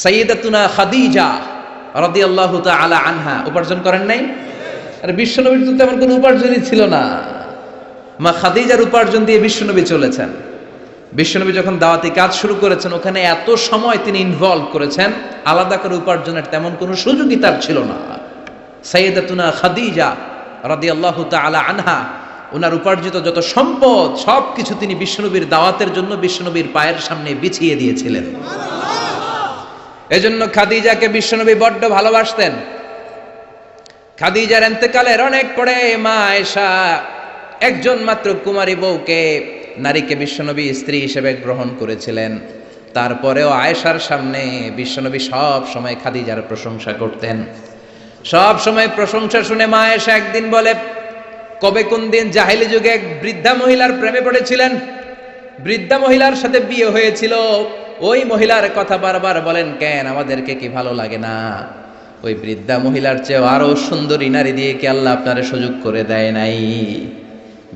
সাইয়্যিদাতুনা খাদিজা রাদিয়াল্লাহু তাআলা আনহা উপার্জন করেন নাই? আর বিশ্বনবীর তো তেমন কোনো উপার্জনই ছিল না। মা খাদিজার উপার্জন দিয়ে বিশ্বনবী চলেছেন। বিশ্বনবী যখন দাওয়াতি কাজ শুরু করেছেন, ওখানে এত সময় তিনি ইনভলভ করেছেন, আলাদা করে উপার্জনের তেমন কোনো সুযোগই তার ছিল না। সাইয়্যিদাতুনা খাদিজা রাদিয়াল্লাহু তাআলা আনহা, ওনার উপার্জিত যত সম্পদ সবকিছু তিনি বিশ্বনবীর দাওয়াতের জন্য বিশ্বনবীর পায়ের সামনে বিছিয়ে দিয়েছিলেন। এজন্য খাদিজাকে বিশ্বনবী বড্ড ভালোবাসতেন। খাদিজার ইন্তেকালের অনেক পরে মা আয়েশা একজন মাত্র কুমারী বউকে, নারীকে বিশ্বনবী স্ত্রী হিসেবে গ্রহণ করেছিলেন। তারপরেও আয়েশার সামনে বিশ্বনবী সব সময় খাদিজার প্রশংসা করতেন। সব সময় প্রশংসা শুনে মা আয়েশা একদিন বলে, কবে কোন দিন জাহেলি যুগে এক বৃদ্ধা মহিলার প্রেমে পড়েছিলেন, বৃদ্ধা মহিলার সাথে বিয়ে হয়েছিল, ওই মহিলার কথা বারবার বলেন কেন, আমাদেরকে কি ভালো লাগে না? ওই বৃদ্ধা মহিলার চেয়ে আরো সুন্দরী নারী দিয়ে কি আল্লাহ আপনার সুযোগ করে দেয় নাই?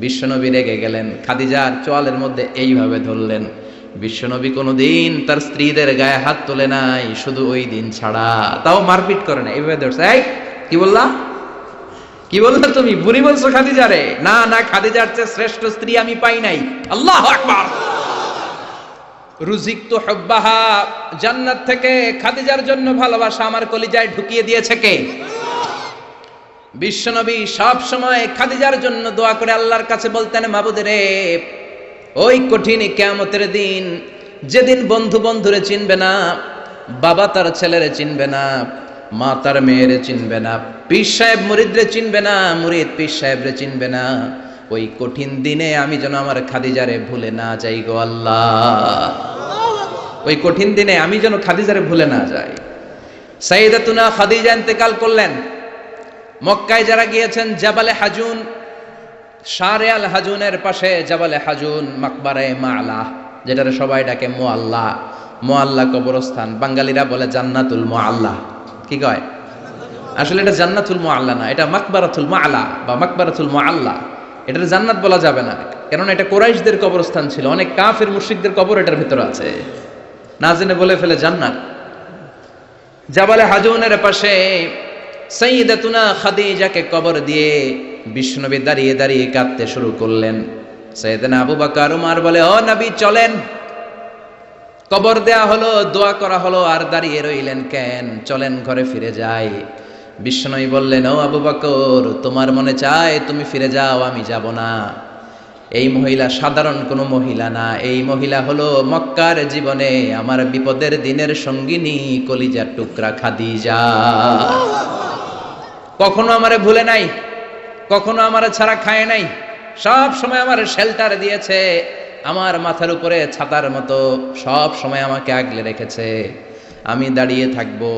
বিশ্বনবী রেগে গেলেন, খাদিজার চোয়ালের মধ্যে এইভাবে ধরলেন। বিশ্বনবী কোনোদিন তার স্ত্রীদের গায়ে হাত তোলে নাই, শুধু ওই দিন ছাড়া। তাও মারপিট করে না, এইভাবে ধরছে। এই কি বললা, কি বললা তুমি? বুড়ি বলছো খাদিজারে? না না, খাদিজার চেয়ে শ্রেষ্ঠ স্ত্রী আমি পাই নাই। আল্লাহু আকবার। রুজিকতু হুব্বাহা, জান্নাত থেকে খাদিজার জন্য ভালোবাসা আমার কলিজায় ঢুকিয়ে দিয়েছে কে? বিশ্বনবী সব সময় খাদিজার জন্য দোয়া করে আল্লাহর কাছে বলতেন, মাবুদ রে, ওই কঠিন কিয়ামতের দিন, যেদিন বন্ধু বন্ধুরে চিনবে না, বাবা তার ছেলেরে চিনবে না, মা তার মেয়েরে চিনবে না, পীর সাহেব মুরিদরে চিনবে না, মুরিদ পীর সাহেবরে চিনবে না, ওই কঠিন দিনে আমি যেন আমার খাদিজারে ভুলে না যাই গো আল্লাহ। ওই কঠিন দিনে আমি যেন খাদিজারে ভুলে না যাই। সাইয়্যিদাতুনা খাদিজা ইন্তেকাল করলেন। মক্কায় যারা গিয়েছেন, জাবালে হাজুন, শারে আল হাজুনের পাশে জাবালে হাজুন, মাকবারায়ে মাআলা, যেটারে সবাই ডাকে মুআল্লা, মুআল্লা কবরস্থান, বাঙালিরা বলে জান্নাতুল মুআল্লা। কি কয়? আসলে এটা জান্নাতুল মুআল্লা না, এটা মাকবারাতুল মাআলা বা মাকবারাতুল মুআল্লা। এটার জান্নাত বলা যাবে না, কারণ এটা কুরাইশদের কবরস্থান ছিল। অনেক কাফির মুশরিকদের কবর এটার ভিতরে আছে, না জেনে বলে ফেলে জান্নাত। জাবালে হাজুনের পাশে সাইয়্যিদাতুনা খাদিজাকে কবর দিয়ে বিশ্বনবী দাঁড়িয়ে দাঁড়িয়ে কাঁদতে শুরু করলেন। সাইয়েদনা আবু বকর উমর বলে, ও নবী চলেন। কবর দেয়া হলো, দোয়া করা হলো, আর দাঁড়িয়ে রইলেন কেন? চলেন ঘরে ফিরে যাই। বিশ্বনবী বললেন, ও আবু বকর, তোমার মনে চায় তুমি ফিরে যাও, আমি যাব না। এই মহিলা সাধারণ কোনো মহিলা না, এই মহিলা হলো মক্কার জীবনে আমার বিপদের দিনের সঙ্গিনী, কলিজার টুকরা খাদিজা। কখনো আমারে ভুলে নাই, কখনো আমারে ছাড়া খায় নাই, সব সময় আমার শেল্টার দিয়েছে, আমার মাথার উপরে ছাতার মতো সব সময় আমাকে আগলে রেখেছে। আমি দাঁড়িয়ে থাকবো,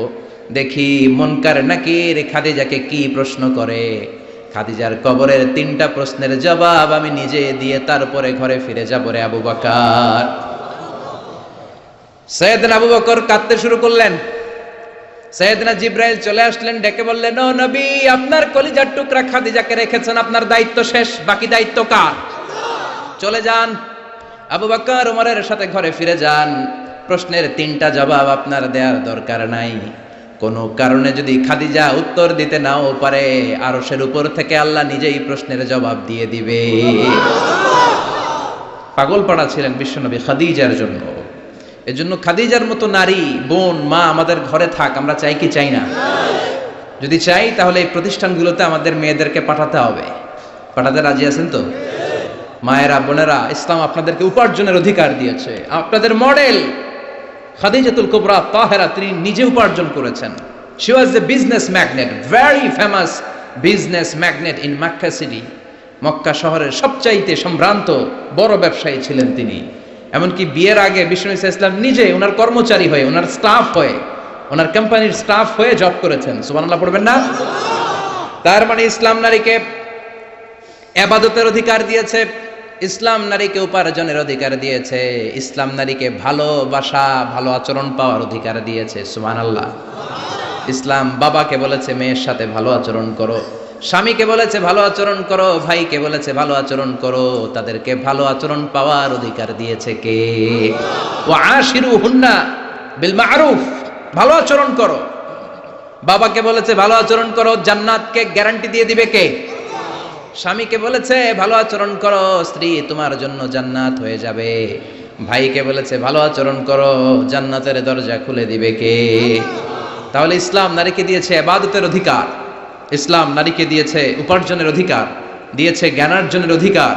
দেখি মুনকার নাকির খাদিজাকে কি প্রশ্ন করে। খাদিজার কবরের 3টা প্রশ্নের জবাব আমি নিজে দিয়ে তারপরে ঘরে ফিরে যাব রে আবু বকর। সাইয়েদনা আবু বকর কাঁদতে শুরু করলেন। সাইয়েদনা জিবরাইল চলে আসলেন, ডেকে বললেন, ও নবী, আপনার কলিজার টুকরা খাদিজাকে রেখেছেন, আপনার দায়িত্ব শেষ, বাকি দায়িত্ব কার? চলে যান, আবু বকর ওমরের সাথে ঘরে ফিরে যান। প্রশ্নের 3টা জবাব আপনার দেওয়ার দরকার নাই। কোনো কারণে যদি খাদিজা উত্তর দিতে নাও পারে, আরশের উপর থেকে আল্লাহ নিজেই প্রশ্নের জবাব দিয়ে দিবে। পাগল পাড়া ছিলেন বিশ্বনবী খাদিজার জন্য। এজন্য খাদিজার মতো নারী, বোন, মা আমাদের ঘরে থাক, আমরা চাই কি চাই না? যদি চাই তাহলে এই প্রতিষ্ঠানগুলোতে আমাদের মেয়েদেরকে পাঠাতে হবে। পাঠাতে রাজি আছেন তো? মায়েরা, বোনেরা, ইসলাম আপনাদেরকে উপার্জনের অধিকার দিয়েছে। আপনাদের মডেল খাদিজাতুল কুবরা তাহেরা, তিনি নিজে উপার্জন করেছেন। She was A business magnate, very famous business magnate in Mecca city. Mecca শহরের সবচাইতে সম্ভ্রান্ত বড় ব্যবসায়ী ছিলেন তিনি। এমনকি বিয়ের আগে বিশ্বনবী সাল্লাল্লাহু আলাইহি ওয়াসাল্লাম নিজে ওনার কর্মচারী হয়ে, ওনার স্টাফ হয়ে, ওনার কোম্পানির স্টাফ হয়ে জব করেছেন। সুবহানাল্লাহ পড়বেন না? তার মানে ইসলাম নারীকে ইবাদতের অধিকার দিয়েছে, ইসলাম নারীকে উপার্জনের অধিকার দিয়েছে, ইসলাম নারীকে ভালোবাসা, ভালো আচরণ পাওয়ার অধিকার দিয়েছে। সুবহানাল্লাহ। ইসলাম বাবাকে বলেছে মেয়ের সাথে ভালো আচরণ করো, স্বামীকে বলেছে ভালো আচরণ করো, ভাইকে বলেছে ভালো আচরণ করো, তাদেরকে ভালো আচরণ পাওয়ার অধিকার দিয়েছে কে? ওয়া আশিরুহুন্না বিল মা'রুফ, ভালো আচরণ করো। বাবাকে বলেছে ভালো আচরণ করো, জান্নাতকে গ্যারান্টি দিয়ে দিবে কে? স্বামীকে বলেছে ভালো আচরণ করো, স্ত্রী তোমার জন্য জান্নাত হয়ে যাবে। ভাইকে বলেছে ভালো আচরণ করো, জান্নাতের দরজা খুলে দিবে কে? তাহলে ইসলাম নারীকে দিয়েছে ইবাদতের অধিকার, ইসলাম নারীকে দিয়েছে উপার্জনের অধিকার, দিয়েছে জ্ঞানার্জনের অধিকার,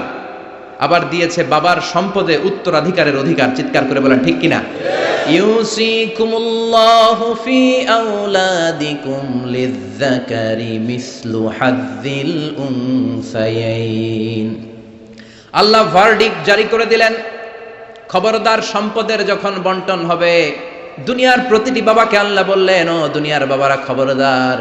আবার দিয়েছে বাবার সম্পদে উত্তরাধিকারের অধিকার। চিৎকার করে বলেন ঠিক কিনা? ইউসিকুমুল্লাহু ফি আওলাদিকুম লিযযাকারি মিসলু হাযযিল উনসায়াইন। আল্লাহ ভার্ডিক্ট জারি করে দিলেন, খবরদার সম্পদের যখন বন্টন হবে, দুনিয়ার প্রতিটি বাবাকে আল্লাহ বললেন, ও দুনিয়ার বাবারা খবরদার,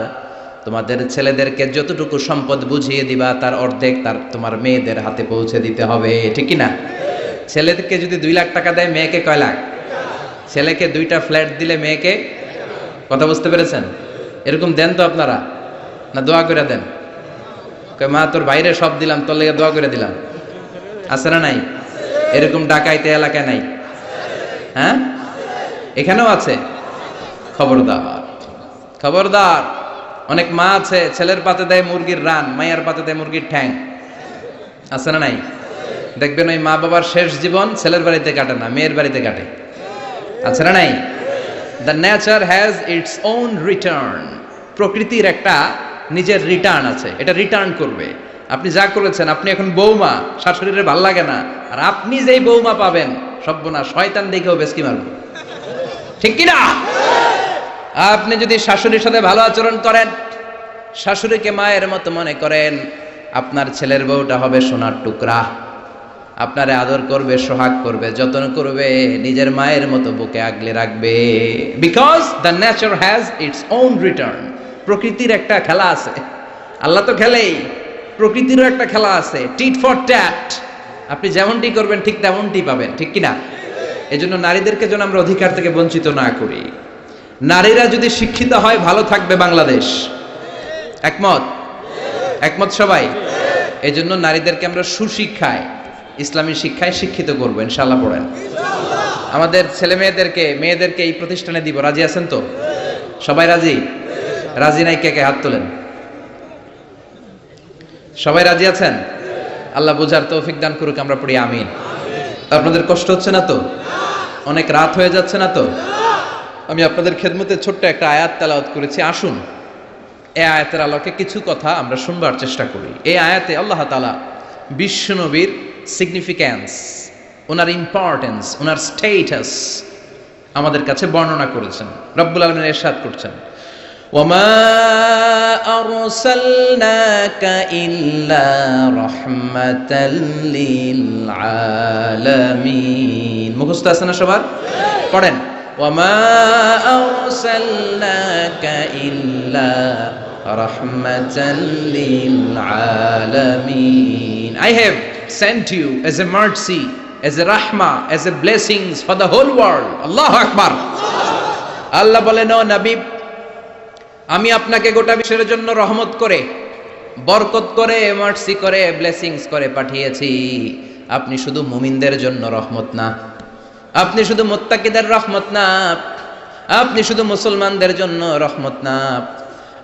তোমাদের ছেলেদেরকে যতটুকু সম্পদ বুঝিয়ে দিবা তার অর্ধেক তোমার মেয়েদের হাতে পৌঁছে দিতে হবে। ঠিক কি না? ছেলেকে যদি 2 লাখ টাকা দেয়, মেয়েকে কয় লাখ? ছেলেকে 2টা ফ্ল্যাট দিলে মেয়েকে, কথা বুঝতে পেরেছেন? এরকম দেন তো আপনারা, না দোয়া করে দেন? কয় মা তোর বাইরে সব দিলাম, তোর লেগে দোয়া করে দিলাম। আছে না নাই? এরকম ডাকাইতে এলাকায় নাই? হ্যাঁ, এখানেও আছে। খবরদার, খবরদার। অনেক মা আছে ছেলের পাতে দেয় মুরগির রান, মায়ের পাতে দেয় মুরগির ঠ্যাং। আছে না নাই? দেখবেন ওই মা বাবার শেষ জীবন ছেলের বাড়িতে কাটে না, মেয়ের বাড়িতে কাটে। আছে না নাই? The nature has its own return. প্রকৃতির একটা নিজের রিটার্ন আছে, এটা রিটার্ন করবে। আপনি যা করেছেন, আপনি এখন বৌমা, শাশুড়ির ভাল লাগে না, আর আপনি যেই বৌমা পাবেন, সর্বনাশ, শয়তান দেখেও বেশকি মারবে। ঠিক কিনা? আপনি যদি শাশুড়ির সাথে ভালো আচরণ করেন, শাশুড়িকে মায়ের মতো মনে করেন, আপনার ছেলের বউটা হবে সোনার টুকরা, আপনারে আদর করবে, সোহাগ করবে, যত্ন করবে, নিজের মায়ের মতো বুকে আগলে রাখবে। Because the nature has its own return. প্রকৃতির একটা খেলা আছে, আল্লাহ তো খেলেই, প্রকৃতিরও একটা খেলা আছে, টিট ফর ট্যাট। আপনি যেমনটি করবেন ঠিক তেমনটি পাবেন। ঠিক কিনা? এজন্য নারীদেরকে যেন আমরা অধিকার থেকে বঞ্চিত না করি। নারীরা যদি শিক্ষিত হয়, ভালো থাকবে বাংলাদেশ। একমত? একমত সবাই? এজন্য নারীদেরকে আমরা সুশিক্ষায়, ইসলামী শিক্ষায় শিক্ষিত করবো ইনশাআল্লাহ। পড়েন, আমাদের ছেলে মেয়েদেরকে এই প্রতিষ্ঠানে দিব। রাজি আছেন তো? সবাই রাজি? রাজি নাই কে কে? হাত তোলেন। সবাই রাজি আছেন? আল্লাহ বুঝার তৌফিক দান করুক, আমরা পড়ি আমিন। আপনাদের কষ্ট হচ্ছে না তো? অনেক রাত হয়ে যাচ্ছে না তো? আমি আপনাদের খেদমতে ছোট্ট একটা আয়াত তেলাওয়াত করেছি। আসুন এই আয়াতের আলোকে কিছু কথা আমরা শুনবার চেষ্টা করি। এই আয়াতে আল্লাহ তাআলা বিশ্বনবীর সিগনিফিক্যান্স, ওনার ইম্পর্টেন্স, ওনার স্টেটাস আমাদের কাছে বর্ণনা করেছেন। রব্বুল আলামিন ইরশাদ করছেন, ওয়ামা আরসালনাকা ইল্লা রাহমাতাল লিল আলামিন। মুখস্থ আছে না সবার? পড়েন, وَمَا أَرْسَلْنَاكَ إِلَّا رَحْمَةً لِلْعَالَمِينَ. I have sent you as a mercy, as a rahmah, as a blessings for the whole world. Allahu Akbar. আল্লাহ বলেন, ও নবী, আমি আপনাকে গোটা বিশ্বের জন্য রহমত করে, বরকত করে, মার্সি করে, ব্লেসিংস করে পাঠিয়েছি। আপনি শুধু মুমিনদের জন্য রহমত না, আপনি শুধু মুত্তাকিদের রহমত না, আপনি শুধু মুসলমানদের জন্য রহমত না,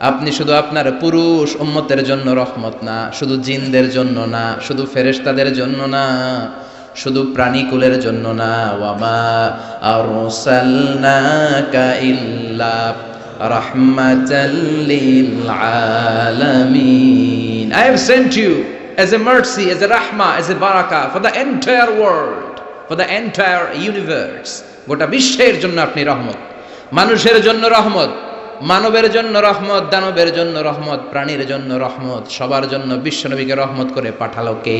আপনি শুধু আপনার পুরুষ উম্মতের জন্য রহমত না, শুধু জিনদের জন্য না, শুধু ফেরেশতাদের জন্য না, শুধু প্রাণীকুলের জন্য না। ওয়ামা আরসালনাকা ইল্লা রাহমাতাল লিল আলামিন। I have sent you as a mercy, as a rahmah, as a barakah for the entire world, for the entire universe. গোটা বিশ্বের জন্য আপনি রহমত, মানুষের জন্য রহমত, মানবের জন্য রহমত, দানবের জন্য রহমত, প্রাণীর জন্য রহমত, সবার জন্য বিশ্বনবীকে রহমত করে পাঠালো কে?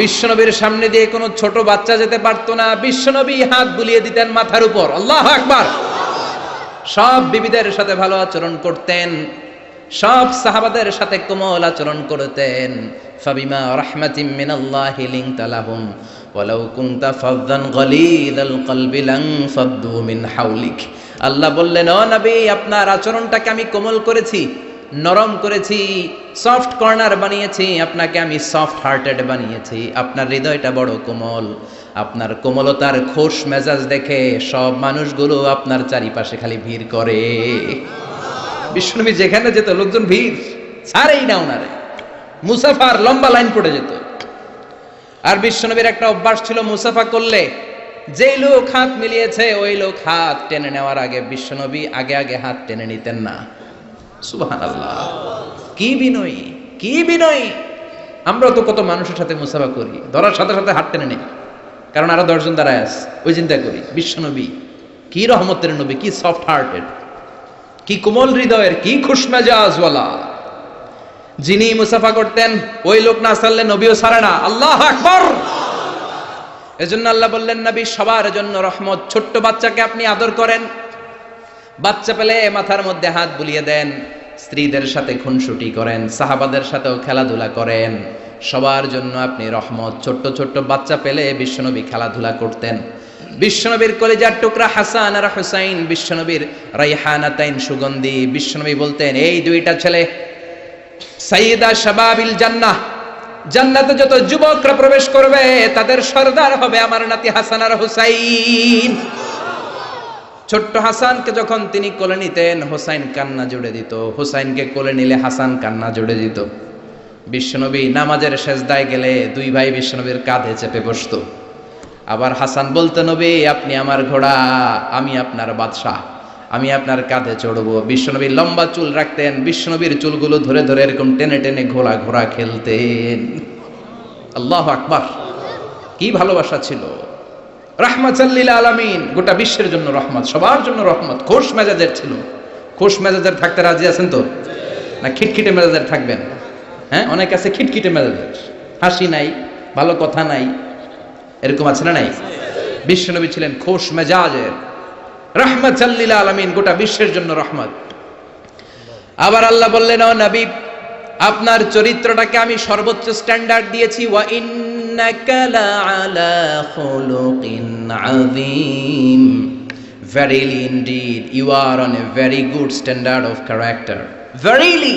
বিশ্বনবীর সামনে দিয়ে কোনো ছোট বাচ্চা যেতে পারতো না, বিশ্বনবী হাত বুলিয়ে দিতেন মাথার উপর। আল্লাহু আকবার। সব বিবিদের সাথে ভালো আচরণ করতেন, সব সাহাবাদের সাথে কোমল আচরণ করতেন। ফাবিমা রাহমাতিম মিনাল্লাহি লিনতা লাহুম ওয়ালাউ কুনতা ফাযযান গালিযাল কলবি লানফাদ্দু মিন হাওলিক। আল্লাহ বললেন, ও নবী, আপনার আচরণটাকে আমি কোমল করেছি, নরম করেছি, সফট কর্নার বানিয়েছি, আপনাকে আমি সফট হার্টেড বানিয়েছি। আপনার হৃদয়টা বড় কোমল, আপনার কোমলতার খোশ মেজাজ দেখে সব মানুষগুলো আপনার চারিপাশে খালি ভিড় করে। বিশ্বনবী যেখানে যেত লোকজন ভিড় ছাড়েই না ওনারে, মুসাফার লম্বা লাইন পড়ে যেত। আর বিশ্বনবীর একটা অভ্যাস ছিল, মুসাফা করলে যেই লোক হাত মিলিয়েছে ওই লোক হাত টেনে নেওয়ার আগে বিশ্বনবী আগে আগে হাত টেনে নিতেন না। সুবহানাল্লাহ, কি বিনয়ী, কি বিনয়ী! আমরা তো কত মানুষের সাথে মুসাফা করি, ধরার সাথে সাথে হাত টেনে নেই, কারণ আরো 10 জন দাঁড়ায় আছে, ওই চিন্তা করি। বিশ্বনবী কি রহমতের নবী, কি সফট হার্টেড, কি কোমল হৃদয়ের, কি খুশমেজাজওয়ালা। যিনি মুসাফা করতেন ওই লোক না ছাড়লে নবীও ছাড়ে না। আল্লাহু আকবার! এজন্য আল্লাহ বললেন নবী সবার জন্য রহমত। ছোট্ট বাচ্চাকে আপনি আদর করেন, বাচ্চা পেলে মাথার মধ্যে হাত বুলিয়ে দেন, স্ত্রীদের সাথে খুনসুটি করেন, সাহাবাদের সাথেও খেলাধুলা করেন, সবার জন্য আপনি রহমত। ছোট্ট ছোট্ট বাচ্চা পেলে বিশ্বনবী খেলাধুলা করতেন। বিশ্বনবীর কলিজার টুকরা হাসান আর হুসাইন, বিশ্বনবীর রাইহানাতাইন সুগন্ধি। বিশ্বনবী বলতেন এই দুইটা ছেলে সাইয়্যিদা শাবাবিল জান্নাহ, জান্নাতে যত যুবকরা প্রবেশ করবে তাদের সরদার হবে আমার নাতি হাসান আর হুসাইন। ছোট্ট হাসানকে যখন তিনি কোলে নিতেন হুসাইন কান্না জুড়ে দিত, হুসাইনকে কোলে নিলে হাসান কান্না জুড়ে দিত। বিশ্বনবী নামাজের সেজদায় গেলে দুই ভাই বিশ্বনবীর কাঁধে চেপে বসতো। আবার হাসান বলতো নবী আপনি আমার ঘোড়া, আমি আপনার বাদশাহ, আমি আপনার কাঁধে চড়বো। বিশ্বনবী লম্বা চুল রাখতেন, বিশ্বনবীর চুলগুলো ধরে ধরে এরকম টেনে টেনে ঘোড়া ঘোড়া খেলতেন। আল্লাহু আকবার! কি ভালোবাসা ছিল। রাহমাতাল লিল আলামিন, গোটা বিশ্বের জন্য রহমত, সবার জন্য রহমত। খোশ মেজাজের ছিল। খোশ মেজাজের থাকতে রাজি আছেন তো, না খিটখিটে মেজাজের থাকবেন? হ্যাঁ, অনেক আছে খিটখিটে মেজাজের, হাসি নাই, ভালো কথা নাই, এরকম আছে না নাই? বিশ্বনবী ছিলেন খোশ মেজাজের, রাহমাতাল লিল আলামিন, গোটা বিশ্বের জন্য রহমত। আবার আল্লাহ বললেন ও নবী আপনার চরিত্রটাকে আমি সর্বোচ্চ স্ট্যান্ডার্ড দিয়েছি। ওয়া ইন্নাকা লাআলা খুলুকিন আযীম, verily indeed you are on a very good standard of character. Verily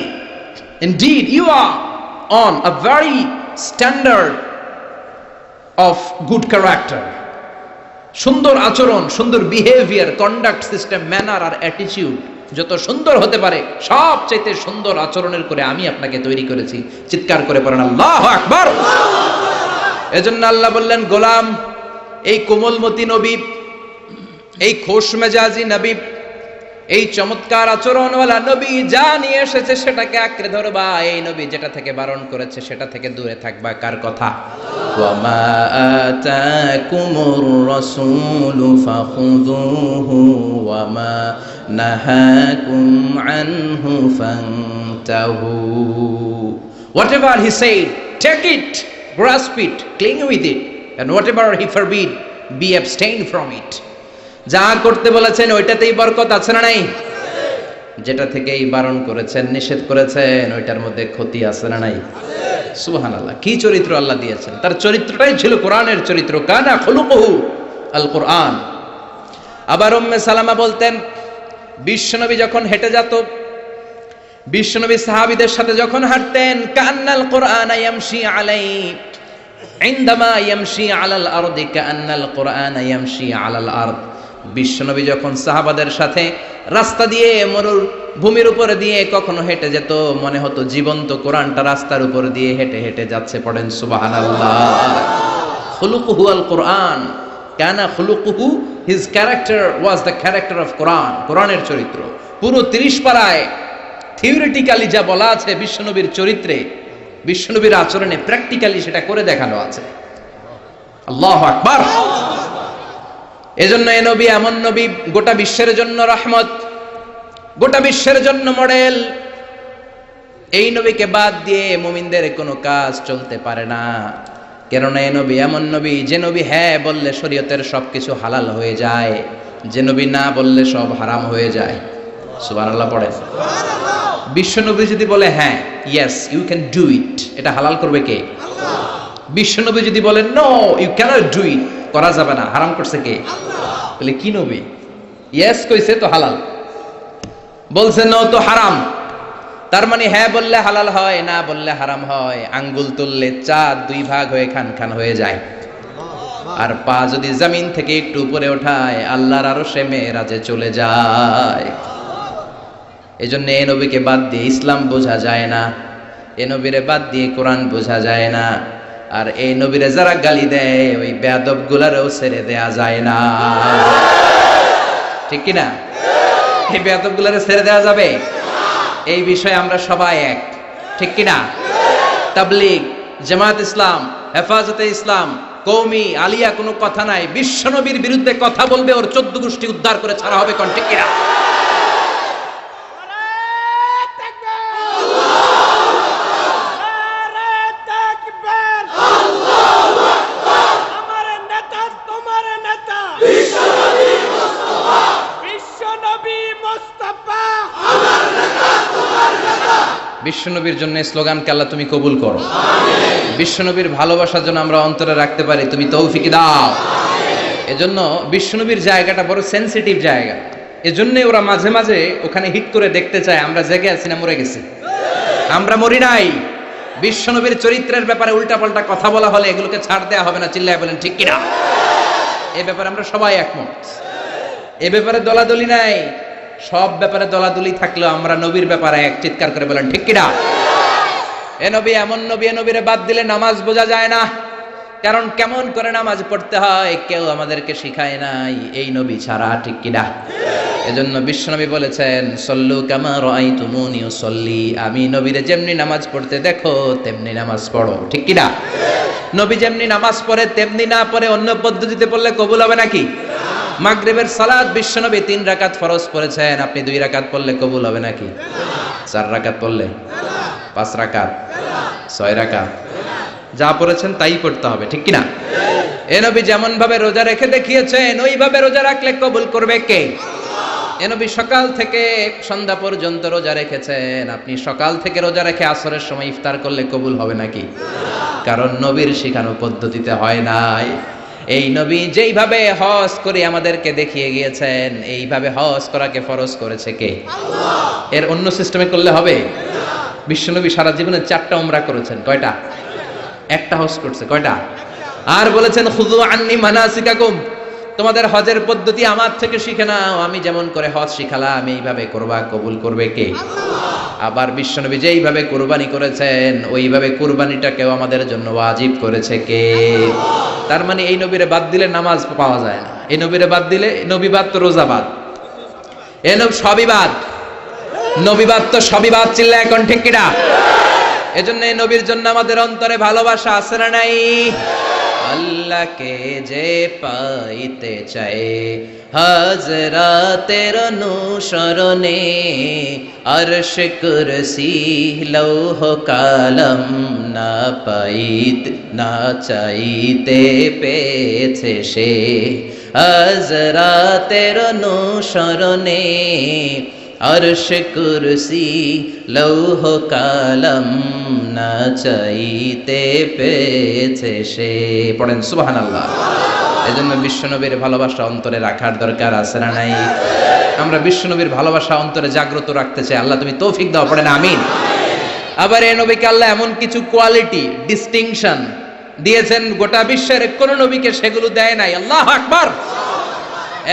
indeed you are on a very standard of good character. সুন্দর আচরণ, সুন্দর বিহেভিয়ার, কন্ডাক্ট সিস্টেম, ম্যানার আর অ্যাটিটিউড যত সুন্দর হতে পারে সবচেয়ে সুন্দর আচরণের করে আমি আপনাকে তৈরি করেছি। চিৎকার করে পড়েন আল্লাহু আকবার! এজন্য আল্লাহ বললেন গোলাম, এই কোমলমতি নবী, এই খোশ মেজাজি নবী, এই চমৎকার আচরণওয়ালা নবী যা নিয়ে এসেছে সেটাকে আঁকড়ে ধরবা। এই নবী যেটা থেকে বারণ করেছে সেটা থেকে দূরে থাকবা। কার কথা? ওয়া মা আতাকুমুর রাসূলু ফাখুযুহু ওয়া মা নাহাকুম আনহু ফান্তাহু। Whatever he said, take it, grasp it, cling with it, and whatever he forbid, be abstain from it. যা করতে বলেছেন ওইটাতেই বরকত আছে না নাই? যেটা থেকেই বারণ করেছেন, নিষেধ করেছেন, ওইটার মধ্যে ক্ষতি আছে না নাই? সুবহানাল্লাহ! কি চরিত্র আল্লাহ দিয়েছেন! তার চরিত্রটাই ছিল কোরআনের চরিত্র। কানা খুলুকুহু আল কোরআন। আবার উম্মে সালামা বলতেন বিশ্বনবী যখন হেঁটে যেত, বিশ্বনবী সাহাবীদের সাথে যখন হাঁটতেন, কান্নাল কোরআন ইয়ামশি আলাইহি, ইনদামা ইয়ামশি আলাল আরদি কান্নাল কোরআন ইয়ামশি আলাল আরদ। বিশ্বনবী যখন সাহাবাদের সাথে রাস্তা দিয়ে, মরুর ভূমির উপর দিয়ে কখনো হেঁটে যেত, মনে হতো জীবন্ত কোরআনটা রাস্তার উপর দিয়ে হেঁটে হেঁটে যাচ্ছে। পড়েন সুবহানাল্লাহ! খুলুকুহু আল কোরআন, কানা খুলুকুহু, his character was the character of Quran. কোরআনের চরিত্র পুরো 30 পারায় থিওরিটিক্যালি যা বলা আছে বিশ্বনবীর চরিত্রে, বিশ্বনবীর আচরণে, প্র্যাকটিক্যালি সেটা করে দেখানো আছে। আল্লাহু আকবার! এজন্য এই নবী এমন নবী, গোটা বিশ্বের জন্য রহমত, গোটা বিশ্বের জন্য মডেল। এই নবীকে বাদ দিয়ে মুমিনদের কোনো কাজ চলতে পারে না। কেননা এই নবী এমন নবী, যে নবী হ্যাঁ বললে শরীয়তের সবকিছু হালাল হয়ে যায়, যে নবী না বললে সব হারাম হয়ে যায়। সুবহানাল্লাহ পড়েন। বিশ্বনবী যদি বলে হ্যাঁ, yes you can do it, এটা হালাল করবে কে? বিশ্বনবী যদি বলে no you cannot do it, করা যাবে না, হারাম করছে কে? বলে কি নবী? ইয়েস কইছে তো হালাল, বলছে নো তো হারাম। তার মানে হ্যাঁ বললে হালাল হয়, না বললে হারাম হয়। আঙ্গুল তুললে চাঁদ 2 ভাগ হয়ে খান খান হয়ে যায়। আর পা যদি জমিন থেকে একটু উপরে ওঠায় আল্লাহর আরশে মেরাজে চলে যায়। এজন্য এই নবীকে বাদ দিয়ে ইসলাম বোঝা যায় না, এই নবীরে বাদ দিয়ে কোরআন বোঝা যায় না। আর এই নবীরে যারা গালি দেয় ওই বেয়াদব গুলারও ছেড়ে দেয়া যায় না, ঠিক কিনা? এই বেয়াদব গুলারে ছেড়ে দেওয়া যাবে? এই বিষয়ে আমরা সবাই এক, ঠিক কিনা? তাবলীগ, জামাত ইসলাম, হেফাজতে ইসলাম, কওমি, আলিয়া কোনো কথা নাই। বিশ্ব নবীর বিরুদ্ধে কথা বলবে ওর 14 গোষ্ঠী উদ্ধার করে ছাড়া হবে, কোন ঠিক কিনা? বিশ্বনবীর জন্য স্লোগানকে আল্লাহ তুমি কবুল করো, বিশ্বনবীর ভালোবাসার জন্য আমরা অন্তরে রাখতে পারি, তুমি তৌফিক দাও। এজন্য বিশ্বনবীর জায়গাটা বড় সেনসিটিভ জায়গা, এজন্য ওরা মাঝে মাঝে ওখানে হিট করে দেখতে চায় আমরা জেগে আছি না মরে গেছি। আমরা মরি নাই। বিশ্বনবীর চরিত্রের ব্যাপারে উল্টাপাল্টা কথা বলা হলে এগুলোকে ছাড় দেওয়া হবে না, চিল্লায় বলেন ঠিক কিনা? এ ব্যাপারে আমরা সবাই একমত, এ ব্যাপারে দলাদলি নাই। সব ব্যাপারে দলাদলি থাকলেও আমরা নবীর ব্যাপারে এক, চিৎকার করে বলেন ঠিক কিনা? এ নবী এমন নবী, এ নবীরে বাদ দিলে নামাজ বোঝা যায় না। কারণ কেমন করে নামাজ পড়তে হয় কেউ আমাদেরকে শিখায় নাই এই নবী ছাড়া, ঠিক কিনা? এজন্য বিশ্বনবী বলেছেন সল্লু কামা রাআইতুমুনি উসাল্লি, আমি নবীরে যেমনি নামাজ পড়তে দেখো তেমনি নামাজ পড়ো, ঠিক কিনা? নবী যেমনি নামাজ পড়ে তেমনি না পড়ে অন্য পদ্ধতিতে পড়লে কবুল হবে নাকি? মাগরিবের সালাত বিশ্বনবী 3 রাকাত ফরজ পড়েছেন, আপনি 2 রাকাত পড়লে কবুল হবে নাকি? 4 রাকাত পড়লে, 5 রাকাত, 6 রাকাত, যা পড়েছেন তাই পড়তে হবে, ঠিক কিনা? এ নবী যেমন ভাবে রোজা রেখে দেখিয়েছেন ওইভাবে রোজা রাখলে কবুল করবে কে? এ নবী সকাল থেকে সন্ধ্যা পর্যন্ত রোজা রেখেছেন, আপনি সকাল থেকে রোজা রেখে আসরের সময় ইফতার করলে কবুল হবে নাকি? কারণ নবীর শিখানো পদ্ধতিতে হয় নাই। এই নবী যেইভাবে হজ করে আমাদেরকে দেখিয়ে গিয়েছেন এইভাবে হজ করাকে ফরজ করেছে কে? আল্লাহ। এর অন্য সিস্টেমে করলে হবে? বিশ্বনবী সারা জীবনে 4টা উমরা করেছেন, কয়টা? একটা হজ করছে, কয়টা? আর বলেছেন খুযু আন্নী মানাসিকাকুম, তোমাদের হজের পদ্ধতি আমার থেকে শিখে নাও, আমি যেমন করে হজ শিখালাম এইভাবে করবা, কবুল করবে কে? আবার বিশ্বনবী যেইভাবে কুরবানি করেছেন ওইভাবে কুরবানিটাকেও আমাদের জন্য ওয়াজিব করেছে কে? তার মানে এই নবীরে বাদ দিলে নামাজ পাওয়া যায় না, এই নবীরে বাদ দিলে, নবী বাদ তো রোজা বাদ, এ সবই বাদ, নবী বাদ তো সবই বাদ, চিল্লা এখন ঠিক কিনা? এজন্য এই নবীর জন্য আমাদের অন্তরে ভালোবাসা আছে না নাই? আল্লাহকে যে পাইতে চায় হাজরাতের অনুসরণে, আরশ কুরসি লৌহ কালাম না পাইত না চাইতে পেয়েছে সে, হাজরাতের অনুসরণে আরশ কুরসি লৌহ কালাম না চাইতে পেয়েছে সে। পড়েন সুবহানাল্লাহ। এজন্য বিশ্বনবীর ভালোবাসা অন্তরে রাখার দরকার আছে না নাই? আমরা বিশ্বনবীর ভালোবাসা অন্তরে জাগ্রত রাখতে চাই, আল্লাহ তুমি তৌফিক দাও, পড়েন আমিন। আবার এই নবীকে আল্লাহ এমন কিছু কোয়ালিটি, ডিস্টিংশন দিয়েছেন গোটা বিশ্বের কোন নবীকে সেগুলো দেয় নাই। আল্লাহু আকবার।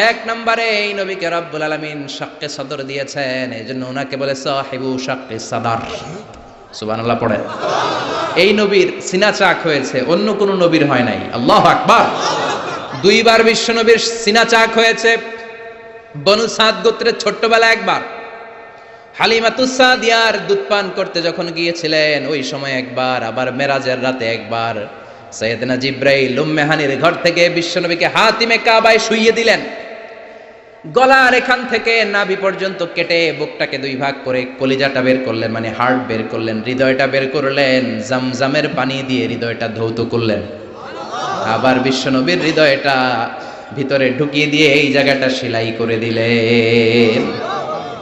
1 নম্বরে এই নবীকে রব্বুল আলামিন শাক্কে সদর দিয়েছেন, এজন্য ওনাকে বলে সাহিবু শাক্কে সদর। সুবহানাল্লাহ পড়েন। এই নবীর সিনা চাক হয়েছে, অন্য কোন নবীর হয় নাই। আল্লাহু আকবার। 2 বার বিশ্ব নবীর সিনা চাক হয়েছে। বনু সাদ গোত্রের ছোট্টবেলা একবার, হালিমাতুস সাদিয়ার দুধ পান করতে যখন গিয়েছিলেন ওই সময় একবার, আবার মেরাজের রাতে একবার সাইয়েদনা জিব্রাইল উম্মে হানির ঘর থেকে বিশ্বনবীকে হাতিমে কাবায় শুইয়ে দিলেন। গলার এখান থেকে নাভি পর্যন্ত কেটে বুকটাকে 2 ভাগ করে কলিজাটা বের করলেন, মানে হার্ট বের করলেন, হৃদয়টা বের করলেন, জামজামের পানি দিয়ে হৃদয়টা ধৌত করলেন। আবার বিশ্বনবীর হৃদয়টা ভিতরে ঢুকিয়ে দিয়ে এই জায়গাটা সেলাই করে দিলেন।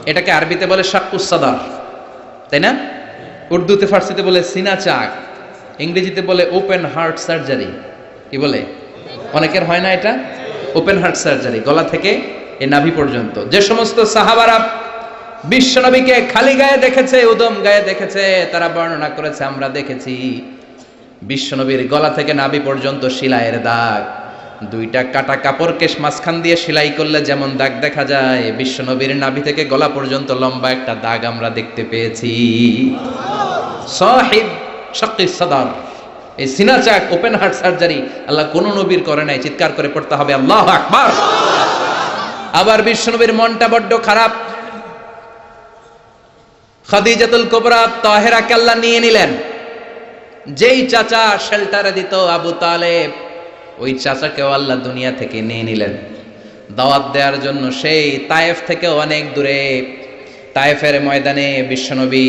এটাকে আরবিতে বলে শাক্কুস সাদর, তাই না? উর্দুতে ফার্সিতে বলে সিনা চাক, ইংরেজিতে বলে ওপেন হার্ট সার্জারি। কি বলে? অনেকের হয় না এটা, ওপেন হার্ট সার্জারি, গলা থেকে এই নাভি পর্যন্ত। যে সমস্ত সাহাবারা বিশ্বনবীকে খালি গায়ে দেখেছে, উদম গায়ে দেখেছে, তারা বর্ণনা করেছে আমরা দেখেছি বিশ্বনবীর গলা থেকে নাভি পর্যন্ত শিলায়ের দাগ, দুইটা কাটা কাপড়কে মাঝখান দিয়ে সেলাই করলে যেমন দাগ দেখা যায়, বিশ্বনবীর নাভি থেকে গলা পর্যন্ত লম্বা একটা দাগ আমরা দেখতে পেয়েছি। সাহিব শাক্কিস সাদার, এই সিনা চাক ওপেন হার্ট সার্জারি আল্লাহ কোন নবীর করে নাই। চিৎকার করে পড়তে হবে আল্লাহু আকবার। আবার বিশ্বনবীর মনটা বড্ড খারাপ, খাদিজাতুল কুবরা তাহেরাকে আল্লাহ নিয়ে নিলেন। যেই চাচা শেল্টারে দিত আবু তালেব, ওই চাচাকেও আল্লাহ দুনিয়া থেকে নিয়ে নিলেন দাওয়াত দেওয়ার জন্য। সেই তায়েফ থেকে অনেক দূরে তায়েফের ময়দানে বিশ্বনবী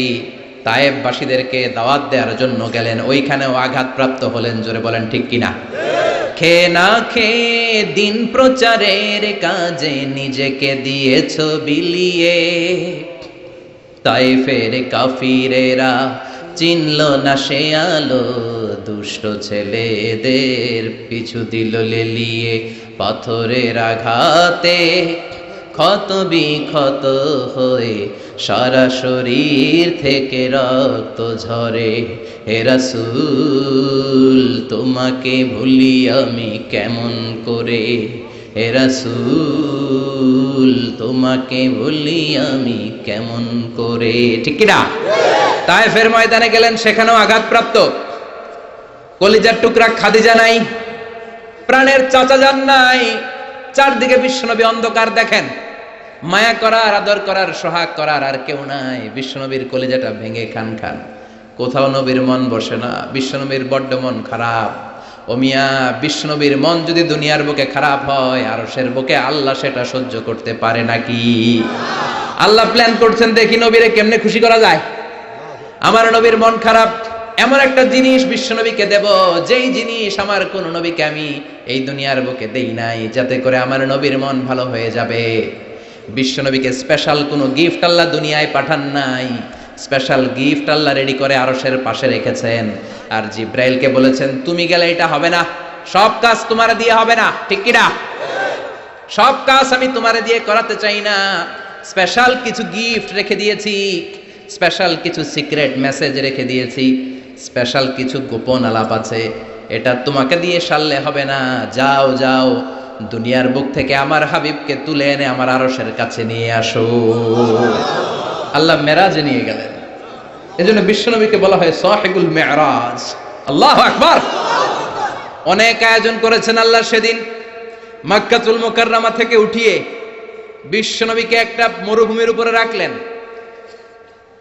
তায়েফবাসীদেরকে দাওয়াত দেওয়ার জন্য গেলেন, ওইখানেও আঘাতপ্রাপ্ত হলেন। জোরে বলেন ঠিক কিনা? খেয়ে না খেয়ে দিন প্রচারের কাজে নিজেকে দিয়েছ বিলিয়ে, তায়েফের কাফিরেরা চিনল না সে আলো, দুষ্ট ছেলেদের পিছু দিল লেলিয়ে। পাথরের আঘাতে ক্ষত বিক্ষত হয়ে সারা শরীর থেকে রক্ত ঝরে। হে রাসূল তোমাকে ভুলি আমি কেমন করে, হে রাসূল তোমাকে ভুলি আমি কেমন করে। ঠিক কি না? তায়েফের ময়দানে গেলেন, সেখানেও আঘাতপ্রাপ্ত। কলিজার টুকরা খাদিজা নাই, প্রাণের চাচা যান নাই। চারদিকে বিশ্বনবী অন্ধকার দেখেন, মায়া করার, আদর করার, সোহাগ করার আর কেউ নাই। বিশ্বনবীর কলিজাটা ভেঙে খান খান, কোথাও নবীর মন বসে না। বিশ্বনবীর বড্ড মন খারাপ। ও মিয়া, বিশ্বনবীর মন যদি দুনিয়ার বুকে খারাপ হয়, আরশের বুকে আল্লাহ সেটা সহ্য করতে পারে নাকি? আল্লাহ প্ল্যান করছেন, দেখি নবীরে কেমনে খুশি করা যায়। আমার নবীর মন খারাপ, এমন একটা জিনিস বিশ্বনবীকে দেব, যেই জিনিস আমার কোন নবীকে আমি এই দুনিয়ার বুকে দেই নাই, যাতে করে আমার নবীর মন ভালো হয়ে যাবে। বিশ্বনবীকে স্পেশাল কোনো গিফট আল্লাহ দুনিয়ায় পাঠান নাই, স্পেশাল গিফট আল্লাহ রেডি করে আরশের পাশে রেখেছেন। আর জিব্রাইলকে বলেছেন, তুমি গেলে এটা হবে না, সব কাজ তোমার দিয়ে হবে না। ঠিক কি না? সব কাজ আমি তোমার দিয়ে করাতে চাই না। স্পেশাল কিছু গিফট রেখে দিয়েছি, স্পেশাল কিছু সিক্রেট মেসেজ রেখে দিয়েছি, স্পেশাল কিছু গোপন আলাপ আছে, এটা তোমাকে দিয়ে সারলে হবে না। যাও যাও, দুনিয়ার বুক থেকে আমার হাবিবকে তুলে এনে আমার আরশের কাছে নিয়ে আসো। আল্লাহ মেরাজে নিয়ে গেলেন। এজন্য বিশ্বনবীকে বলা হয় সাহিবুল মেরাজ। আল্লাহু আকবার। অনেক আয়োজন করেছেন আল্লাহ সেদিন। মক্কাতুল মুকাররমা থেকে উঠিয়ে বিশ্বনবীকে একটা মরুভূমির উপরে রাখলেন।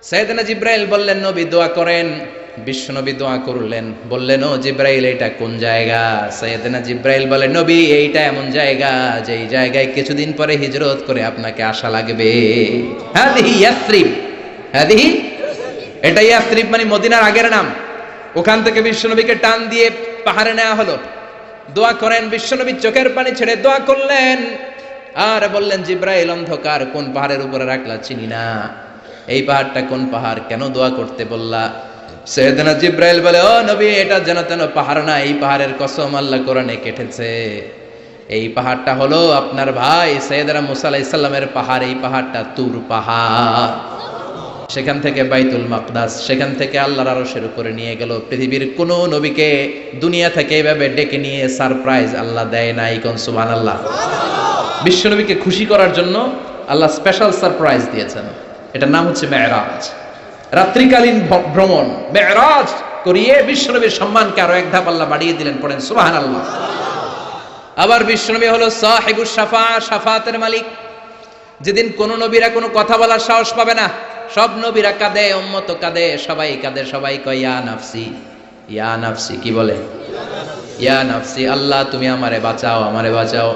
সাইয়েদনা জিব্রাইল বললেন, নবী দোয়া করেন। বিশ্বনবী দোয়া করলেন, বললেন, ও জিব্রাইল এটা কোন জায়গা? সাইয়েদনা জিব্রাইল বলে, নবী এইটা এমন জায়গা যেই জায়গায় কিছুদিন পরে হিজরত করে আপনাকে আসা লাগবে। হাদিহি ইয়াসরিব, হাদিহি, এটা ইয়াসরিব মানে মদিনার আগের নাম। ওখান থেকে বিশ্বনবীকে টান দিয়ে পাহাড়ে নেওয়া হলো। দোয়া করেন। বিশ্বনবী চোখের পানি ছেড়ে দোয়া করলেন আর বললেন, জিব্রাইল অন্ধকার কোন পাহাড়ের উপরে রাখলা চিনি না, এই পাহাড়টা কোন পাহাড়, কেন দোয়া করতে বললা? সাইয়েদনা জিব্রাইল বলে, ও নবী এটা যেন তেন পাহাড় না, এই পাহাড়ের কসম আল্লাহ কোরআনে কেটেছে। এই পাহাড়টা হলো আপনার ভাই সাইয়েদনা মুসা আলাইহিস সালামের পাহাড়। এই পাহাড়টা তুর পাহাড়। সেখান থেকে বাইতুল মাকদাস, সেখান থেকে আল্লাহর আরশের উপরে নিয়ে গেল। পৃথিবীর কোন নবীকে দুনিয়া থেকে এইভাবে ডেকে নিয়ে সারপ্রাইজ আল্লাহ দেয় নাই। কোন সুবহানাল্লাহ। বিশ্ব নবীকে খুশি করার জন্য আল্লাহ স্পেশাল সারপ্রাইজ দিয়েছেন। এটার নাম হচ্ছে মেরাজ, রাত্রিকালীন ভ্রমণ। মেরাজ করিয়ে বিশ্বনবীর সম্মানকে আরো এক ধাপ আল্লাহ বাড়িয়ে দিলেন। পড়েন সুবহানাল্লাহ। আবার বিশ্বনবী হলো সাহিবুশ শাফাআত, শাফাআতের মালিক। যেদিন কোন নবীরা কোনো কথা বলার সাহস পাবে না, সব নবীরা কাঁদে, উম্মত কাঁদে, সবাই কাঁদে, সবাই কয় ইয়া নাফসি, ইয়া নাফসি। কি বলে? ইয়া নাফসি, আল্লাহ তুমি আমারে বাঁচাও, আমারে বাঁচাও।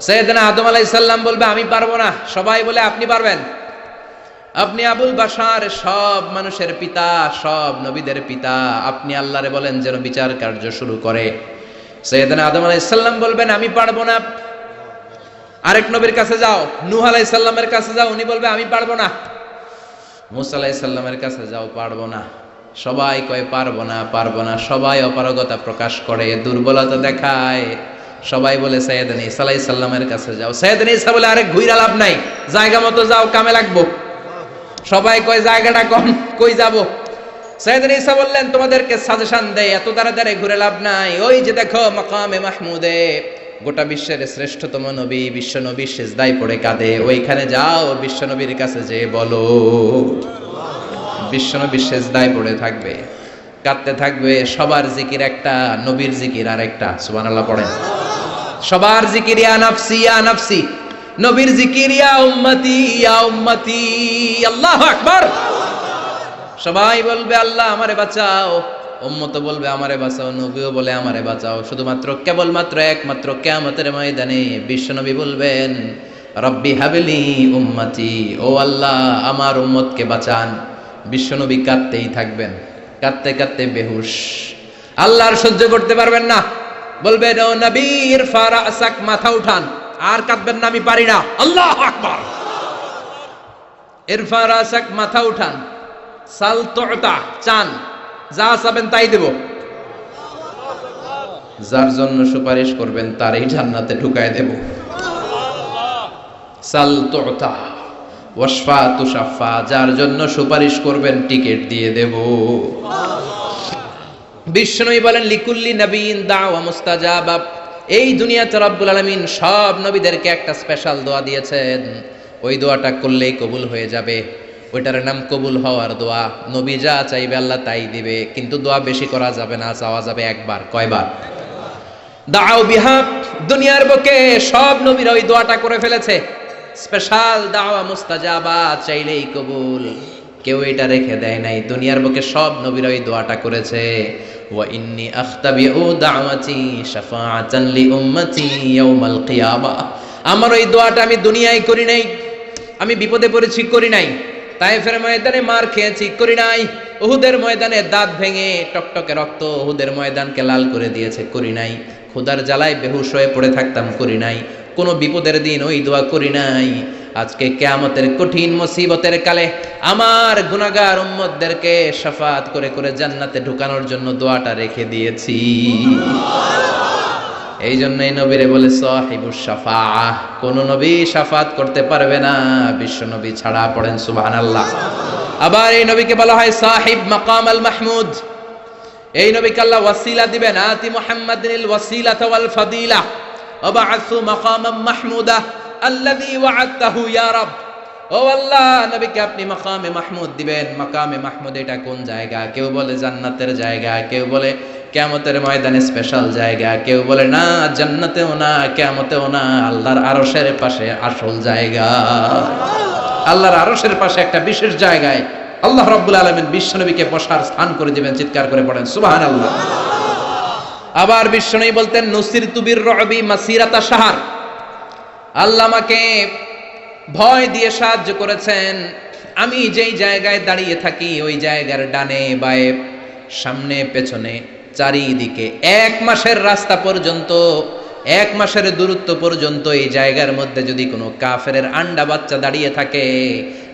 সাইয়েদনা আদম আলাইহিস সালাম বলবে আমি পারবো না, সবাই বলে আপনি পারবেন। আপনি আবুল বাশার, সব মানুষের পিতা, সব নবীদের পিতা, আপনি আল্লাহরে বলেন যেন বিচার কার্য শুরু করে। সাইয়েদনা আদম আলাইহিস সালাম বলবেন আমি পারবো না। আরেক নবীর কাছে যাও, নূহ আলাইহিস সালামের কাছে যাও, উনি বলবে আমি পারবো না। মুসা আলাইহিস সালামের কাছে যাও, পারবো না। সবাই কয় পারবো না, পারবো না। সবাই অপারগতা প্রকাশ করে, দুর্বলতা দেখায়। সবাই বলে সাইয়েদনা ঈসা আলাইহিস সালামের কাছে যাও। সাইয়েদনা ঈসা বলে আরেক ঘুইরা লাভ নাই, জায়গা মতো যাও, কামে লাগবো। সবাই কয় জায়গাটা কম, কই যাব? সাইয়েদনা ঈসা বললেন তোমাদেরকে সাজেশন দেই, এত তাড়াতাড়ি ঘুরে লাভ নাই। ওই যে দেখো মাকামে মাহমুদে গোটা বিশ্বের শ্রেষ্ঠতম নবী বিশ্ব নবী সিজদায় পড়ে কাঁদে, ওইখানে যাও বিশ্ব নবীর কাছে যে বলো। বিশ্ব নবী সিজদায় পড়ে থাকবে, কাঁদতে থাকবে। সবার জিকির একটা, নবীর জিকির আর একটা। সুবহানাল্লাহ পড়েন। সবার জিকির ইয়া নাফসি ইয়া নাফসি, নবীর জিকির ইয়া উম্মতি ইয়া উম্মতি। আল্লাহু আকবার। সবাই বলবে আল্লাহ আমারে বাঁচাও, উম্মত বলবে আমারে বাঁচাও, নবীও বলে আমারে বাঁচাও। শুধুমাত্র কেবলমাত্র একমাত্র কিয়ামতের ময়দানে বিশ্বনবী বলবেন রব্বি হাবলি উম্মতি, ও আল্লাহ আমার উম্মতকে বাঁচান। বিশ্বনবী কাঁদতেই থাকবেন, কাঁদতে কাঁদতে বেহুশ, আল্লাহ আর সহ্য করতে পারবেন না, বলবেন ও নবী ইরফা রাসাক, মাথা উঠান, আর কাঁদবেন না, আমি পারি না। আল্লাহু আকবার। ইরফা রাসাক, মাথা উঠান, সাল তুতা, চান, যা চাবেন তাই দেব। যার জন্য সুপারিশ করবেন তারই জান্নাতে ঢুকায় দেব। সাল তুতা ওয়াশফা তুশাফা, যার জন্য সুপারিশ করবেন টিকিট দিয়ে দেব। বিষ্ণুই বলেন লিকুল্লি নবীন দাওয়া মুস্তাজাবা, এই দুনিয়াতে রব্বুল আলামিন সব নবীদেরকে একটা স্পেশাল দোয়া দিয়েছেন, ওই দোয়াটা করলেই কবুল হয়ে যাবে। ওইটার নাম কবুল হওয়ার দোয়া। নবী যা চাইবে আল্লাহ তাই দিবে, কিন্তু দোয়া বেশি করা যাবে না, চাওয়া যাবে একবার। কয়বার? দাও বিহা, দুনিয়ার বুকে সব নবীরা ওই দোয়াটা করে ফেলেছে, স্পেশাল দাওয়া মুস্তাজাবা, চাইলেই কবুল। কেউ এটা রেখে দেয় নাই, দুনিয়ার বুকে সব নবীরা ওই দোয়াটা করেছে। ওয়া ইন্নী আখতাবিউ দাওয়াতি শাফাআতান লি উম্মতি ইয়াউমাল কিয়ামা, আমার ওই দোয়াটা আমি দুনিয়ায় করি নাই, আমি বিপদে পড়েছি করি নাই, তায়েফের ময়দানে মার খেয়েছি করি নাই, উহুদের ময়দানে দাঁত ভেঙে টকটকে রক্ত উহুদের ময়দানকে লাল করে দিয়েছে করি নাই, ক্ষুধার জ্বালায় বেহুশ হয়ে পড়ে থাকতাম করি নাই, কোন বিপদের দিন ওই দোয়া করি নাই। আজকে কিয়ামতের কঠিন মুসিবতের কালে আমার গুনাহগার উম্মতদেরকে শাফাত করে করে জান্নাতে ঢুকানোর জন্য দোয়াটা রেখে দিয়েছি। এই জন্যই নবীরে বলে সাহিবুস শাফাআহ, কোন নবী শাফাত করতে পারবে না বিশ্ব নবী ছাড়া। পড়েন সুবহানাল্লাহ। আবার এই নবীকে বলা হয় সাহিব মাকাম আল মাহমুদ, এই নবীকে আল্লাহ ওয়াসিলা দিবেন, আতি মুহাম্মাদিনিল ওয়াসিলাতা ওয়াল ফাদিলা ওয়াবআসু মাকামান মাহমুদা আল্লাযী ওয়া'আদতাহু ইয়া রাব। ও আল্লাহ, নবীকে আপনি মাকামে মাহমুদ দিবেন। মাকামে মাহমুদ এটা কোন জায়গা? কেউ বলে জান্নাতের জায়গা, কেউ বলে কিয়ামতের ময়দানে স্পেশাল জায়গা, কেউ বলে না জান্নাতেও না কিয়ামতেও না, আল্লাহর আরশের পাশে আসল জায়গা। আল্লাহর আরশের পাশে একটা বিশেষ জায়গায় আল্লাহ রাব্বুল আলামিন বিশ্বনবীকে বসার স্থান করে দিবেন। চিৎকার করে পড়েন সুবহানাল্লাহ। আবার বিশ্বনবী বলতেন নুসিরতু বির-রু'বি মাসিরাতা শাহর, আল্লাহ আমাকে ভয় দিয়ে সাহায্য করেছেন, আমি যেই জায়গায় দাঁড়িয়ে থাকি ওই জায়গার ডানে বায়ে সামনে পেছনে চারিদিকে 1 মাসের রাস্তা পর্যন্ত, 1 মাসের দূরত্ব পর্যন্ত এই জায়গার মধ্যে যদি কোনো কাফেরের আন্ডা বাচ্চা দাঁড়িয়ে থাকে,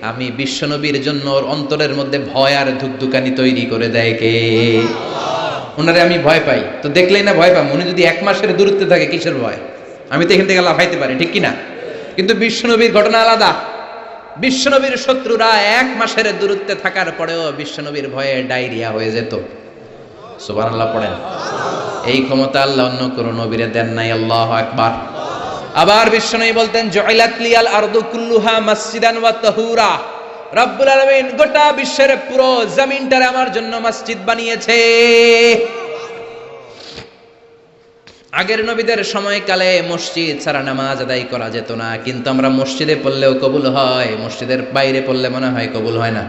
আমি বিশ্বনবীর জন্য ওর অন্তরের মধ্যে ভয় আর ধুকধুকানি তৈরি করে দেয় কে? ওনারে আমি ভয় পাই, তো দেখলেই না ভয় পাম। উনি যদি 1 মাসের দূরত্বে থাকে কিসের ভয়? আমি তো এখান থেকে লাফাইতে পারি, ঠিক কিনা? কিন্তু বিশ্বনবীর ঘটনা আলাদা। বিশ্বনবীর শত্রুরা 1 মাসের দূরত্বে থাকার পরেও বিশ্বনবীর ভয়ে ডায়রিয়া হয়ে যেত। সুবহানাল্লাহ পড়েন। এই ক্ষমতা আল্লাহ অন্য কোনো নবীরে দেন নাই। আল্লাহু আকবার। আবার বিশ্বনবী বলতেন জুইলাত লিয়াল আরদু কুল্লুহা মাসজিদান ওয়া তাহুরা, রব্বুল আলামিন গোটা বিশ্বের পুরো জমিনটারে আমার জন্য মসজিদ বানিয়েছে। আগের নবীদের সময়কালে মসজিদ ছাড়া নামাজ আদায় করা যেত না, কিন্তু আমরা মসজিদে পড়লেও কবুল হয়, মসজিদের বাইরে পড়লে মনে হয় কবুল হয় না?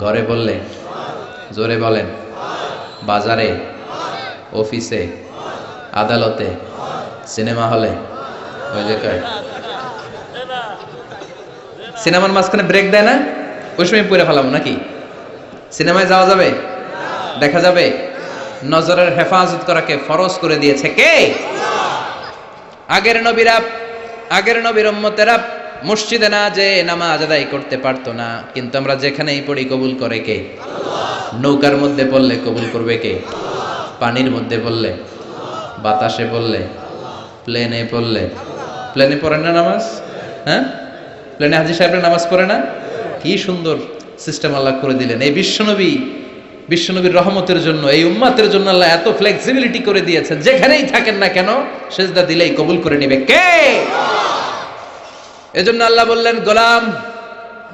ঘরে পড়লে? জোরে বলেন। বাজারে, অফিসে, আদালতে, সিনেমা হলে, ওই জায়গায় সিনেমার মাঝখানে ব্রেক দেয় না, ওই সময় পড়ে ফেলাম নাকি? সিনেমায় যাওয়া যাবে? দেখা যাবে? নজরের হেফাজত করাকে ফরজ করে দিয়েছে কে? আগের নবীরা, আগের নবীর উম্মতেরা মসজিদে না যে নামাজ আদায় করতে পারতো না, কিন্তু আমরা যেখানেই পড়ি কবুল করে কে? নৌকার মধ্যে পড়লে কবুল করবে কে? পানির মধ্যে পড়লে, বাতাসে পড়লে, প্লেনে পড়লে। প্লেনে পড়ে না নামাজ? হ্যাঁ, প্লেনে হাজী সাহেবরা নামাজ পড়ে না? কি সুন্দর সিস্টেম আল্লাহ করে দিলেন। এই বিশ্বনবী বিশ্বনবীর রহমতের জন্য, এই উম্মাতের জন্য আল্লাহ এত ফ্লেক্সিবিলিটি করে দিয়েছে, যেখানেই থাকেন না কেন সেজদা দিলেই কবুল করে নেবে কে? এজন্য আল্লাহ বললেন, গোলাম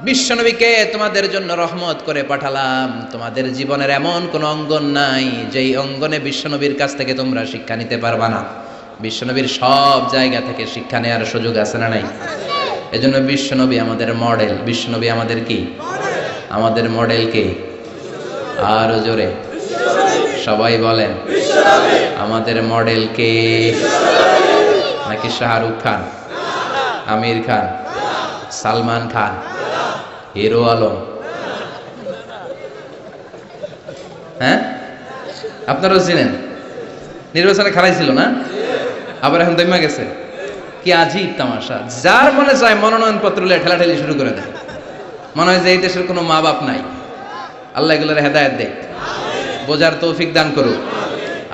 বিশ্বনবীকে তোমাদের জন্য রহমত করে পাঠালাম। তোমাদের জীবনের এমন কোন অঙ্গন নাই যেই অঙ্গনে বিশ্বনবীর কাছ থেকে তোমরা শিক্ষা নিতে পারবা না। বিশ্বনবীর সব জায়গা থেকে শিক্ষা নেওয়ার সুযোগ আছে না নাই? এজন্য বিশ্বনবী আমাদের মডেল। বিশ্বনবী আমাদের কি? আমাদের মডেল কে? আরো জোরে সবাই বলেন, আমাদের মডেল কে? নাকি শাহরুখ খান, আমির খান, সালমান খান, হিরো আলম? হ্যাঁ, আপনারাও চিনেন, নির্বাচনে খেলাইছিল না, আবার এখন দৈমা গেছে। কি আজীব তামাশা! যার মনে চায় মনোনয়ন পত্র নিয়ে ঠেলাঠেলি শুরু করে দেয়। মনে হয় যে এই দেশের কোনো মা বাপ নাই। আল্লাহ এগুলোর হেদায়েত দেয়, বোঝার তৌফিক দান করুক,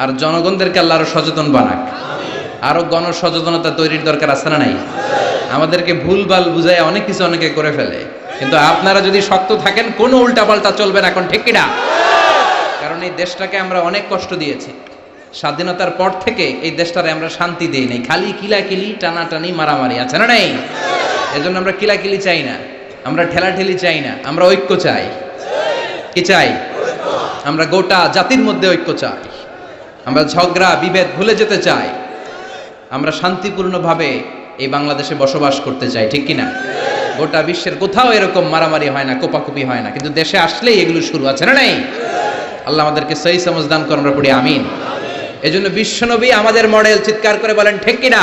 আর জনগণদেরকে আল্লাহ আরো সচেতন বানাক। আরো গণসচেতনতা তৈরির দরকার আছে না নাই? আমাদেরকে ভুলভাল বুঝায় অনেক কিছু অনেকে করে ফেলে, কিন্তু আপনারা যদি শক্ত থাকেন কোনো উল্টাপাল্টা চলবে না। এখন ঠিক কিনা? কারণ এই দেশটাকে আমরা অনেক কষ্ট দিয়েছি। স্বাধীনতার পর থেকে এই দেশটারে আমরা শান্তি দেই নাই, খালি কিলাকিলি, টানাটানি, মারামারি, আছে না নাই? এজন্য আমরা কিলাকিলি চাই না, আমরা ঠেলাঠেলি চাই না, আমরা ঐক্য চাই। কি চাই? আমরা গোটা জাতির মধ্যে ঐক্য চাই। আমরা ঝগড়া বিভেদ ভুলে যেতে চাই। আমরা শান্তিপূর্ণভাবে এই বাংলাদেশে বসবাস করতে চাই, ঠিক কিনা? গোটা বিশ্বের কোথাও এরকম মারামারি হয় না, কোপাকুপি হয় না, কিন্তু দেশে আসলেই এগুলো শুরু, আছে না নাই? আল্লাহ আমাদেরকে সহি সমঝ দান করুন, আমরা পড়ি আমিন। এজন্য বিশ্বনবী আমাদের মডেল। চিৎকার করে বলেন ঠিক কিনা?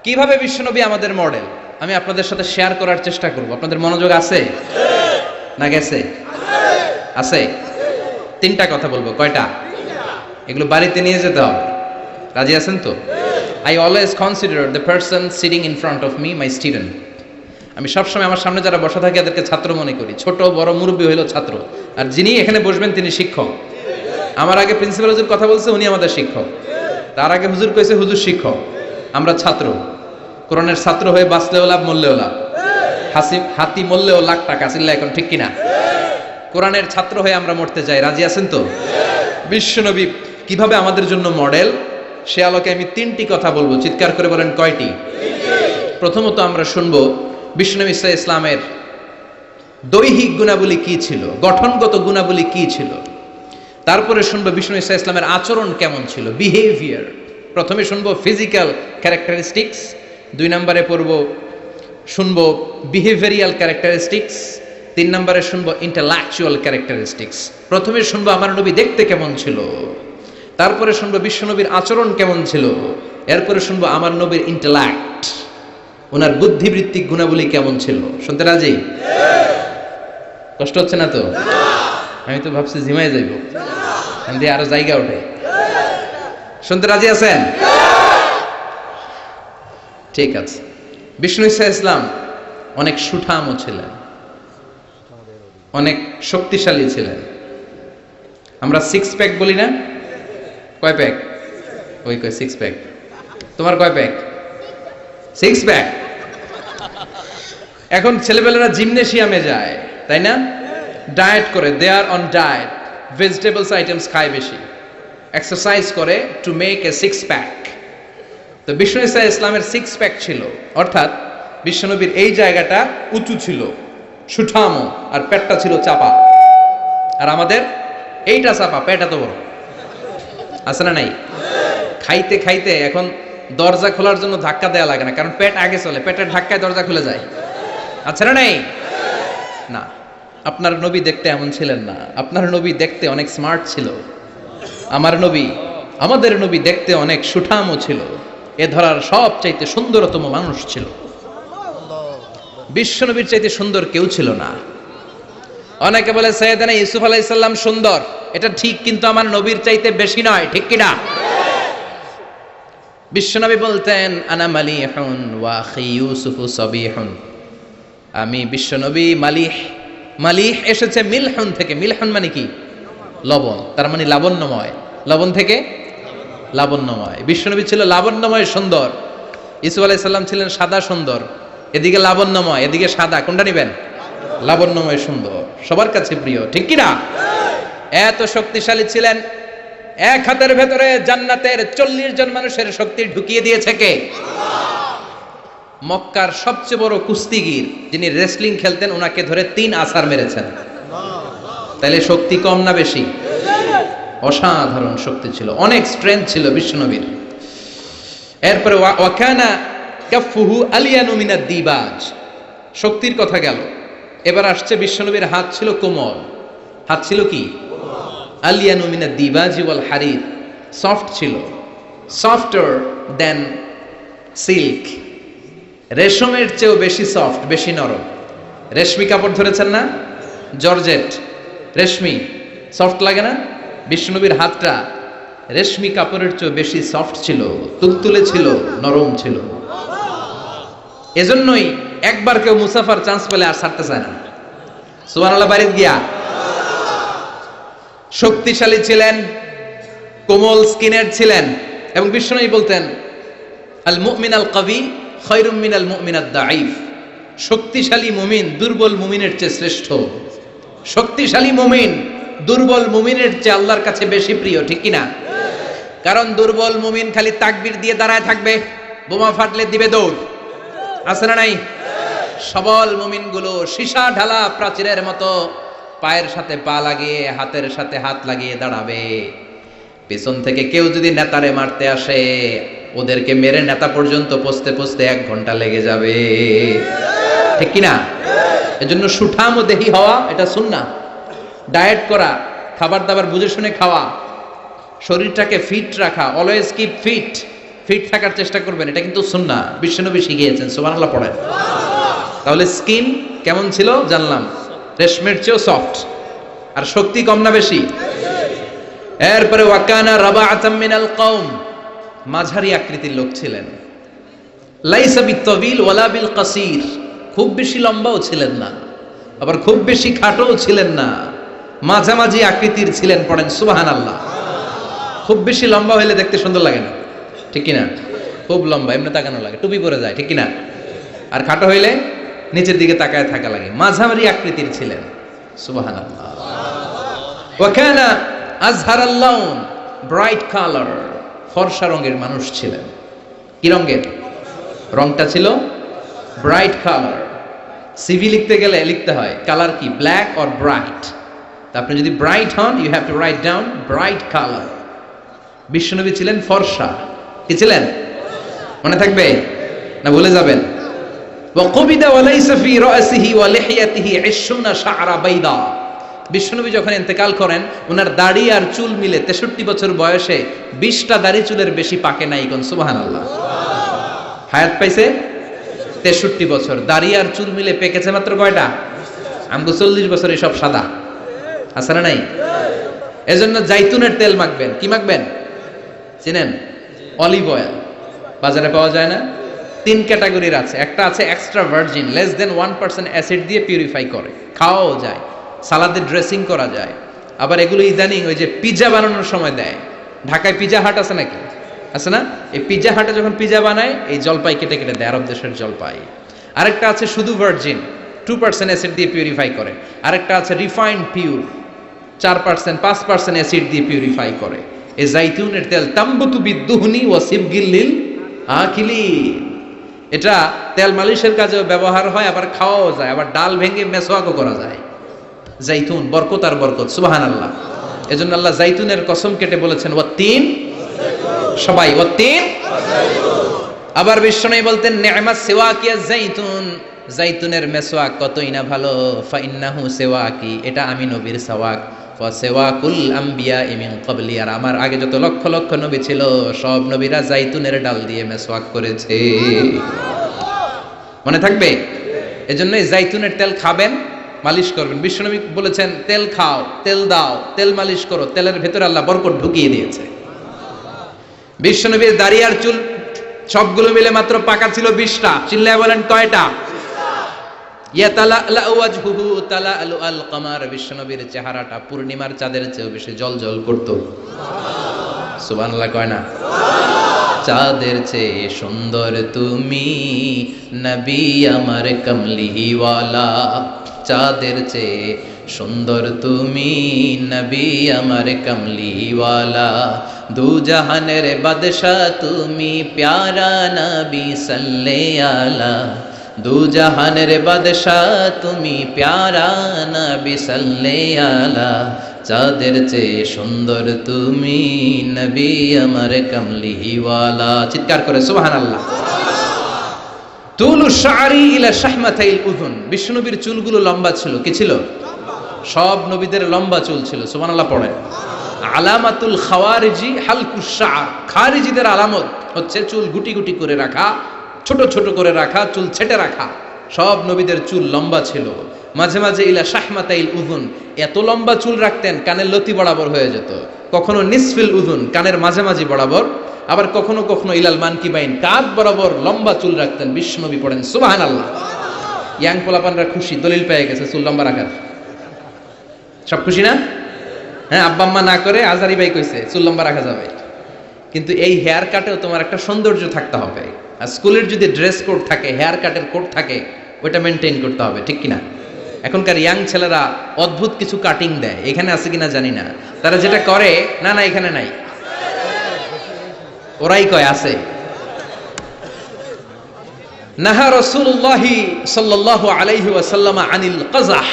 কিভাবে বিশ্বনবী আমাদের মডেল আমি আপনাদের সাথে শেয়ার করার চেষ্টা করব। আপনাদের মনোযোগ আছে না গেছে? আছে। তিনটা কথা বলবো। কয়টা? এগুলো বাড়িতে নিয়ে যেতে হবে। রাজি আছেন তো? I always consider the person sitting in front of me my student. আমি সবসময় আমার সামনে যারা বসা থাকে এদেরকে ছাত্র মনে করি। ছোট বড় মুরব্বী হইলো ছাত্র, আর যিনি এখানে বসবেন তিনি শিক্ষক। আমার আগে প্রিন্সিপাল হুজুর কথা বলছে, উনি আমাদের শিক্ষক। তার আগে হুজুর কইছে, হুজুর শিক্ষক। আমরা ছাত্র। কোরআনের ছাত্র হয়ে বাঁচলেও লাভ, মরলেও লাভ। হাতি মরলেও লাখ টাকা, চিল্লা এখন ঠিক কিনা? কোরআনের ছাত্র হয়ে আমরা মরতে চাই। রাজি আছেন তো? বিশ্বনবী কিভাবে আমাদের জন্য মডেল, সে আলোকে আমি তিনটি কথা বলবো। চিৎকার করে বলেন কয়টি? প্রথমত আমরা শুনবো বিশ্বনবী ইসলামের দৈহিক গুণাবলী কি ছিল, গঠনগত গুণাবলী কি ছিল। তারপরে শুনবো বিষ্ণু ইসলামের আচরণ কেমন ছিল, বিহেভিয়ার। প্রথমে শুনবো ফিজিক্যাল ক্যারেক্টারিস্টিক্স, 2 নম্বরে শুনবো বিহেভিয়ারিয়াল ক্যারেক্টারিস্টিক্স, 3 নম্বরে শুনবো ইন্টেলেকচুয়াল ক্যারেক্টারিস্টিক্স। প্রথমে শুনবো আমার নবী দেখতে কেমন ছিল, তারপরে শুনবো বিশ্বনবীর আচরণ কেমন ছিল, এরপরে শুনবো আমার নবীর ইন্টেলেক্ট, ওনার বুদ্ধিবৃত্তিক গুণাবলী কেমন ছিল। শুনতে রাজি? কষ্ট হচ্ছে না তো? আমি তো ভাবছি ঝিমাই যাইব, আরো জায়গা ওঠে। শুনতে রাজি আছেন? ঠিক আছে। বিষ্ণু ইসলাম অনেক সুঠামও ছিলেন, অনেক শক্তিশালী ছিলেন। আমরা 6 প্যাক বলি না? কয় প্যাক? ওই কয় 6 প্যাক। তোমার কয় প্যাক? 6 প্যাক। এখন ছেলেবেলারা জিমনেশিয়ামে যায়, তাই না? ডায়েট করে, দে আর অন ডায়েট, ভেজিটেবলস আইটেমস খায় বেশি, এক্সারসাইজ করে টু মেক এ 6 প্যাক। তো বিষ্ণু ইসলামের 6 প্যাক ছিল, অর্থাৎ বিশ্বনবীর এই জায়গাটা উঁচু ছিল, সুঠামো, আর পেটটা ছিল চাপা। আর আমাদের এইটা চাপা, পেট এত বড়, আছে না নাই? খাইতে খাইতে এখন দরজা খোলার জন্য ধাক্কা দেওয়া লাগে না, কারণ পেট আগে চলে, পেটের ধাক্কায় দরজা খুলে যায়, আছে না নাই? না, আপনার নবী দেখতে এমন ছিলেন না। আপনার নবী দেখতে অনেক স্মার্ট ছিল। আমাদের নবী দেখতে অনেক সুঠামও ছিল। এ ধরার সবচাইতে সুন্দরতম মানুষ ছিল। বিশ্বনবীর চাইতে সুন্দর কেউ ছিল না। অনেকে বলে সাইয়েদনা ইউসুফ আলাইহিস সালাম সুন্দর, এটা ঠিক, কিন্তু আমার নবীর চাইতে বেশি নয়, ঠিক কি না? বিশ্বনবী বলতেন, আনা মালিহুন ওয়া আখি ইউসুফু সাবিহুন। আমি বিশ্বনবী মালিহ। মালিহ এসেছে মিলহুন থেকে। মিলহুন মানে কি? লবণ, তার মানে লাবণ্যময়। লবণ থেকে লাবণ্যময়। বিশ্বনবী ছিল লাবণ্যময়, সুন্দর। ইউসুফ আলাইহিস সালাম ছিলেন সাদা সুন্দর। এদিকে লাবণ্যময়, এদিকে সাদা, কোনটা নিবেন? লাবণ্যময় সুন্দর, সবার কাছে প্রিয়, ঠিক কি না? এত শক্তিশালী ছিলেন, এক হাতের ভেতরে জান্নাতের 40 জন মানুষের শক্তি ঢুকিয়ে দিয়েছে কে? মক্কার সবচেয়ে বড় কুস্তিগির যিনি রেসলিং খেলতেন, ওনাকে ধরে 3 আছাড় মেরেছেন। তাহলে শক্তি কম না বেশি? অসাধারণ শক্তি ছিল, অনেক স্ট্রেংথ ছিল বিশ্বনবীর। এরপরে ওয়াকানা কাফুহু আলিয়ানু মিনাদ দিবাজ, শক্তির কথা গেল। এবার আসছে বিশ্বনবীর হাত ছিল কোমল। হাত ছিল কি? আলিয়ানু মিনাদ দিবাজ ওয়াল হারির, সফট ছিল, সফটার দেন সিল্ক, রেশমের চেয়েও বেশি সফট, বেশি নরম। রেশমি কাপড় ধরেছেন না? জর্জেট, রেশমি, সফট লাগে না? বিশ্বনবীর হাতটা রেশমি কাপড়ের চেয়ে বেশি সফট ছিল, তুলতুলে ছিল, নরম ছিল। এজন্যই একবার কেউ মুসাফার চান্স পেলে আর ছাড়তে চায় না। সুবহানাল্লাহ বাড়িতে গিয়া। শক্তিশালী ছিলেন, কোমল স্কিনের ছিলেন, এবং বিশ্বনবী বলতেন আল মুমিন আল কবি খায়রুম মিনাল মুমিন আদ দাঈফ, শক্তিশালী মুমিন দুর্বল মুমিনের চেয়ে শ্রেষ্ঠ। শক্তিশালী মুমিন দুর্বল মুমিনের চেয়ে আল্লাহর কাছে বেশি প্রিয়, ঠিক কি না? কারণ দুর্বল মুমিন খালি তাকবীর দিয়ে দাঁড়ায় থাকবে, বোমা ফাটলে দিবে দৌড়, আছে না নাই? সবল মুমিনগুলো সীসা ঢালা প্রাচীরের মতো পায়ের সাথে পা লাগিয়ে, হাতের সাথে হাত লাগিয়ে দাঁড়াবে। পেছন থেকে কেউ যদি নেতারে মারতে আসে, ওদেরকে মেরে নেতা পর্যন্ত পৌঁছতে পৌঁছতে 1 ঘন্টা লেগে যাবে, ঠিক কি না? এজন্য সুঠাম ও দেহি হওয়া এটা সুন্নাহ। ডায়েট করা, খাবার দাবার বুঝে শুনে খাওয়া, শরীরটাকে ফিট রাখা, অলওয়েজ কিপ ফিট, ফিট থাকার চেষ্টা করবেন, এটা কিন্তু সুন্নাহ, বিশ্বনবী শিখিয়েছেন। সুবহানাল্লাহ পড়েন। তাহলে স্কিন কেমন ছিল জানলাম, রেশমের চেয়েও সফট। আর শক্তি কম না বেশি? এরপরে ওয়াকানা রাবাআতাম মিনাল কওম, মাঝারি আকৃতির লোক ছিলেন। লাইসা বিত্তাবিল ওয়ালা বিল কাসির, খুব বেশি লম্বাও ছিলেন না, আবার খুব বেশি খাটোও ছিলেন না, মাঝামাঝি আকৃতির ছিলেন। পড়েন সুবহানাল্লাহ। খুব বেশি লম্বা হলে দেখতে সুন্দর লাগে না, ঠিক কি না? খুব লম্বা এমনি তাকানো লাগে, টুপি পরে যায়, ঠিক কি না? আর খাটো হইলে নিচের দিকে তাকায় থাকা লাগে। মাঝামাঝি আকৃতির ছিলেন। সুবহানাল্লাহ। ওয়া কানা আযহারাল লাউন, ব্রাইট কালার, ফর্সা রঙের মানুষ ছিলেন। কি রঙের? রংটা ছিল ব্রাইট কালার। সিভি লিখতে গেলে লিখতে হয় কালার কি, ব্ল্যাক অর ব্রাইট। তা আপনি যদি ব্রাইট হন, you have to write down bright colour. বিশ্বনবী ছিলেন ফর্সা। কি ছিলেন? মনে থাকবে না ভুলে যাবেন? ওয়াকুবিদা ওয়ালাইসা ফি রাসিহি ওয়া লিহিয়াতিহি 20 শা'রা বাইদা। বিশ্বনবী যখন ইন্তেকাল করেন, ওনার দাড়ি আর চুল মিলে 63 বছর বয়সে 20টা দাড়ি চুলের বেশি পাকে নাই। কোন সুবহানাল্লাহ। হায়াত পাইছে 63 বছর, দাড়ি আর চুল মিলে পেকেছে মাত্র কয়টা? আমগো 40 বছরে সব সাদা, আছে না নাই? এজন্য জাইতুনের তেল মাখবেন। কি মাখবেন চিনেন? Olive oil. বাজারে পাওয়া যায় না? 3 ক্যাটাগরির আছে। একটা আছে extra virgin, less than 1% acid দিয়ে পিউরিফাই করে, খাওয়াও যায়, সালাদে ড্রেসিং করা যায়। আবার এগুলো ইদানিং ওই যে পিৎজা বানানোর সময় দেয়। ঢাকায় পিৎজা হাট আছে নাকি? আছে না? এই পিৎজা হাটে যখন পিৎজা বানায়, এই জলপাই কেটে কেটে দেয়, আরব দেশের জলপাই। আরেকটা আছে শুধু ভার্জিন, 2% অ্যাসিড দিয়ে পিউরিফাই করে। আরেকটা আছে রিফাইন্ড পিওর, 4% 5% অ্যাসিড দিয়ে পিউরিফাই করে। এই জাইতুনের তেল তাম্বুতু বিদ্দুহনি ওয়া সিবগিল লিল আকিলিন, এটা তেল মালিশের কাজেও ব্যবহার হয়, আবার খাওয়াও যায়, আবার ডাল ভেঙে মেসওয়াকও করা যায়। জাইতুন বরকত আর বরকত, সুবহানাল্লাহ। এজন্য আল্লাহ জাইতুনের কসম কেটে বলেছেন ওয়াত্তিন, সবাই ওয়াত্তিন। আবার বিশ্বনবী বলতেন নি'মাস সিওয়াকিয়া জাইতুন, জাইতুনের মেসওয়াক কতই না ভালো। ফাইন্নাহু সিওয়াকি, এটা আমি নবীর সাওয়াক। ওয়া সিওয়াকুল আমবিয়া মিন ক্বাবলি, আর আমার আগে যত লক্ষ লক্ষ নবী ছিল, সব নবীরা জাইতুনের ডাল দিয়ে মেসওয়াক করেছে। মনে থাকবে? এজন্য জাইতুনের তেল খাবেন, মালিশ করবেন। বিশ্বনবী বলেছেন তেল খাও, তেল দাও, তেল মালিশ করো, তেলের ভেতরে আল্লাহ বরকত ঢুকিয়ে দিয়েছে। বিশ্বনবীর দাড়ি আর চুল সবগুলো মিলে মাত্র পাকা ছিল 20টা। চিল্লায় বলেন কয়টা? ইয়াতালাআলু ওয়াজহুহু তালাআলু আল কমার, বিশ্বনবীর চেহারাটা পূর্ণিমার চাঁদের চেয়েও বেশি জ্বলজ্বল করত। সুবহানাল্লাহ কয় না? চাঁদের চেয়ে সুন্দর তুমি, নবী আমার কমলিওয়ালা। চাঁদের চেয়ে সুন্দর তুমি নবী আমার কমলিওয়ালা, দু জাহানের বাদশা তুমি প্যারা নবী সাল্লে আলা, দু জাহানের বাদশা তুমি প্যারা নবী সাল্লে আলা, চাঁদের চেয়ে সুন্দর তুমি নবী আমার কমলিওয়ালা। চিৎকার করে সুবহানাল্লাহ। তুলু শাআরি ইলা শাহমাতাইল উযুন, বিষ্ণুনবীর চুলগুলো লম্বা ছিল। কি ছিল? সব নবীদের লম্বা চুল ছিল। সুবহানাল্লাহ পড়েন। আলামাতুল খাওয়ারিজি হালকুশ শাআর, খারিজিদের আলামত হচ্ছে চুল গুটি গুটি করে রাখা, ছোট ছোট করে রাখা, চুল ছেটে রাখা। সব নবীদের চুল লম্বা ছিল। মাঝে মাঝে ইলা শাহমাতাইল উযুন, এত লম্বা চুল রাখতেন কানের লতি বরাবর হয়ে যেত। কখনো নিসফিল উযুন, কানের মাঝামাঝি বরাবর, আবার কখনো কখনো ইলাল মানকিবাইন, কাঁধ বরাবর লম্বা চুল রাখতেন বিশ্বনবী। পড়েন সুবহানাল্লাহ। ইয়াং পোলাপানরা খুশি, দলিল পেয়ে গেছে চুল লম্বা রাখার। সব খুশি না? হ্যাঁ, আব্বা আম্মা না করে আজারি ভাই কইছে চুল লম্বা রাখা যাবে। কিন্তু এই হেয়ার কাটেও তোমার একটা সৌন্দর্য থাকতে হবে। আর স্কুলের যদি ড্রেস কোড থাকে, হেয়ার কাটের কোড থাকে, ওইটা মেনটেন করতে হবে, ঠিক কিনা? এখনকার ইয়াং ছেলেরা অদ্ভুত কিছু কাটিং দেয়, এখানে আছে কিনা জানি না। তারা যেটা করে, না না এখানে নাই, ওরাই কয় আছে। নাহা রাসূলুল্লাহি সাল্লাল্লাহু আলাইহি ওয়াসাল্লাম আনিল কাযাহ,